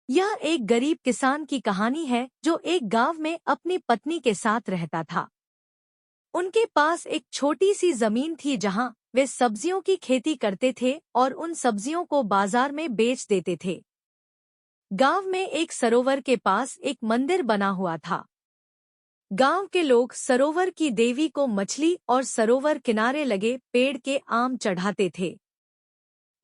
यह एक गरीब किसान की कहानी है जो एक गांव में अपनी पत्नी के साथ रहता था। उनके पास एक छोटी सी जमीन थी जहां वे सब्जियों की खेती करते थे और उन सब्जियों को बाजार में बेच देते थे। गांव में एक सरोवर के पास एक मंदिर बना हुआ था। गांव के लोग सरोवर की देवी को मछली और सरोवर किनारे लगे पेड़ के आम चढ़ाते थे।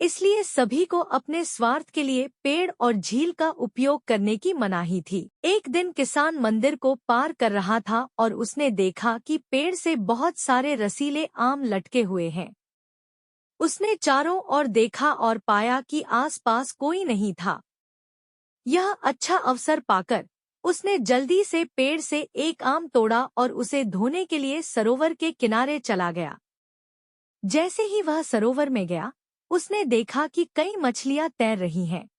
इसलिए सभी को अपने स्वार्थ के लिए पेड़ और झील का उपयोग करने की मनाही थी। एक दिन किसान मंदिर को पार कर रहा था और उसने देखा कि पेड़ से बहुत सारे रसीले आम लटके हुए हैं। उसने चारों ओर देखा और पाया कि आसपास कोई नहीं था। यह अच्छा अवसर पाकर उसने जल्दी से पेड़ से एक आम तोड़ा और उसे धोने के लिए सरोवर के किनारे चला गया। जैसे ही वह सरोवर में गया, उसने देखा कि कई मछलियां तैर रही हैं।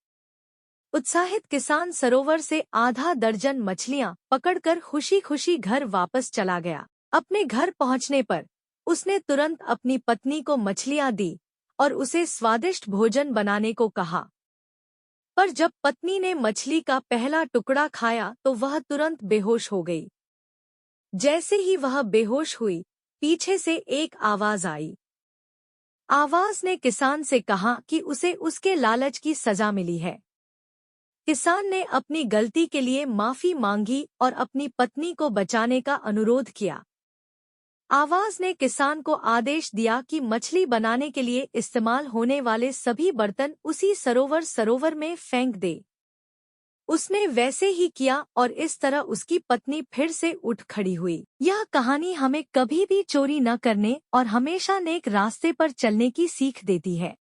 उत्साहित किसान सरोवर से आधा दर्जन मछलियां पकड़कर खुशी-खुशी घर वापस चला गया। अपने घर पहुंचने पर उसने तुरंत अपनी पत्नी को मछलियां दी और उसे स्वादिष्ट भोजन बनाने को कहा। पर जब पत्नी ने मछली का पहला टुकड़ा खाया तो वह तुरंत बेहोश हो गई। जैसे ही वह बेहोश हुई, पीछे से एक आवाज आई। आवाज ने किसान से कहा कि उसे उसके लालच की सजा मिली है। किसान ने अपनी गलती के लिए माफी मांगी और अपनी पत्नी को बचाने का अनुरोध किया। आवाज ने किसान को आदेश दिया कि मछली बनाने के लिए इस्तेमाल होने वाले सभी बर्तन उसी सरोवर में फेंक दे। उसने वैसे ही किया और इस तरह उसकी पत्नी फिर से उठ खड़ी हुई। यह कहानी हमें कभी भी चोरी न करने और हमेशा नेक रास्ते पर चलने की सीख देती है।